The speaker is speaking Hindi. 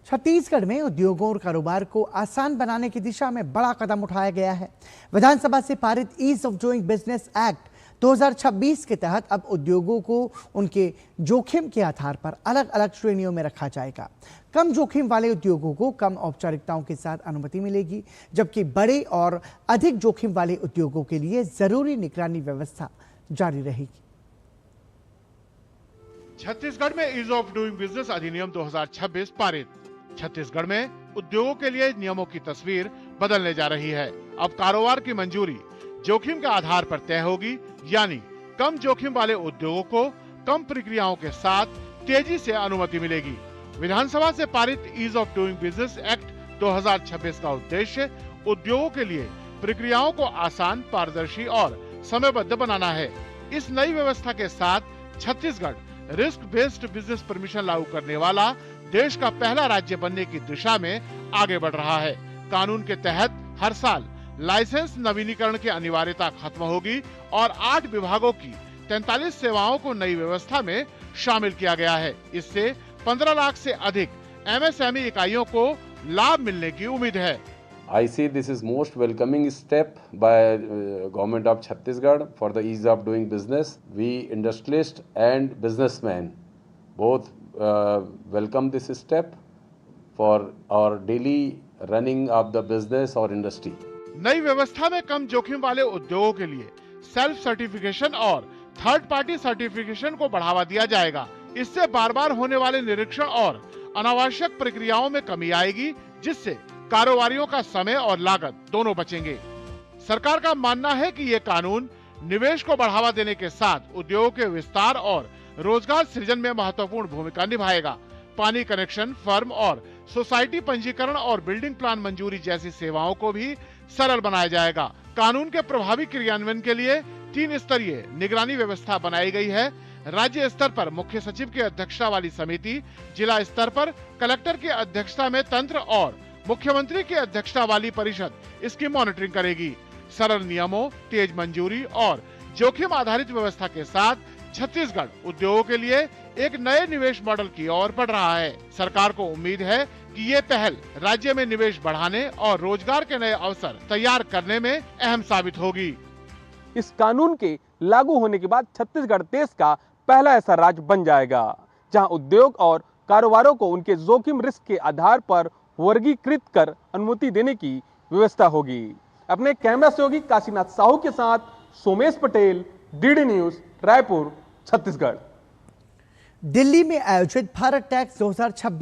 छत्तीसगढ़ में उद्योगों और कारोबार को आसान बनाने की दिशा में बड़ा कदम उठाया गया है। विधानसभा से पारित ease of doing business act 2026 के तहत अब उद्योगों को उनके जोखिम के आधार पर अलग अलग श्रेणियों में रखा जाएगा। कम जोखिम वाले उद्योगों को कम औपचारिकताओं के साथ अनुमति मिलेगी, जबकि बड़े और अधिक जोखिम वाले उद्योगों के लिए जरूरी निगरानी व्यवस्था जारी रहेगी। छत्तीसगढ़ में ईज ऑफ डूइंग बिजनेस अधिनियम 2026 पारित। छत्तीसगढ़ में उद्योगों के लिए नियमों की तस्वीर बदलने जा रही है। अब कारोबार की मंजूरी जोखिम के आधार पर तय होगी, यानी कम जोखिम वाले उद्योगों को कम प्रक्रियाओं के साथ तेजी से अनुमति मिलेगी। विधानसभा से पारित ease of doing business act 2026 का उद्देश्य उद्योगों के लिए प्रक्रियाओं को आसान, पारदर्शी और समयबद्ध बनाना है। इस नई व्यवस्था के साथ Chhattisgarh risk based business permission लागू करने वाला देश का पहला राज्य बनने की दिशा में आगे बढ़ रहा है। कानून के तहत हर साल लाइसेंस नवीनीकरण की अनिवार्यता खत्म होगी और 8 विभागों की 43 सेवाओं को नई व्यवस्था में शामिल किया गया है। इससे 15 लाख से अधिक एमएसएमई इकाइयों को लाभ मिलने की उम्मीद है। I see this is most welcoming step by government of Chhattisgarh for the ease of doing business. We industrialists and businessmen both welcome this step for our daily running of the business or industry. नई व्यवस्था में कम जोखिम वाले उद्योगों के लिए सेल्फ सर्टिफिकेशन और थर्ड पार्टी सर्टिफिकेशन को बढ़ावा दिया जाएगा। इससे बार बार होने वाले निरीक्षण और अनावश्यक प्रक्रियाओं में कमी आएगी, जिससे कारोबारियों का समय और लागत दोनों बचेंगे। सरकार का मानना है कि ये कानून निवेश को बढ़ावा देने के साथ उद्योगों के विस्तार और रोजगार सृजन में महत्वपूर्ण भूमिका निभाएगा। पानी कनेक्शन, फर्म और सोसाइटी पंजीकरण और बिल्डिंग प्लान मंजूरी जैसी सेवाओं को भी सरल बनाया जाएगा। कानून के प्रभावी क्रियान्वयन के लिए 3 स्तरीय निगरानी व्यवस्था बनाई गई है। राज्य स्तर पर मुख्य सचिव की अध्यक्षता वाली समिति, जिला स्तर पर कलेक्टर की अध्यक्षता में तंत्र और मुख्यमंत्री की अध्यक्षता वाली परिषद इसकी मॉनिटरिंग करेगी। सरल नियमों, तेज मंजूरी और जोखिम आधारित व्यवस्था के साथ छत्तीसगढ़ उद्योगों के लिए एक नए निवेश मॉडल की ओर बढ़ रहा है। सरकार को उम्मीद है कि ये पहल राज्य में निवेश बढ़ाने और रोजगार के नए अवसर तैयार करने में अहम साबित होगी। इस कानून के लागू होने के बाद छत्तीसगढ़ देश का पहला ऐसा राज्य बन जाएगा जहां उद्योग और कारोबारों को उनके जोखिम रिस्क के आधार पर वर्गीकृत कर अनुमति देने की व्यवस्था होगी। अपने कैमरा सहयोगी काशीनाथ साहू के साथ सोमेश पटेल, डीडी न्यूज, रायपुर, छत्तीसगढ़। दिल्ली में आयोजित भारत टैक्स 2026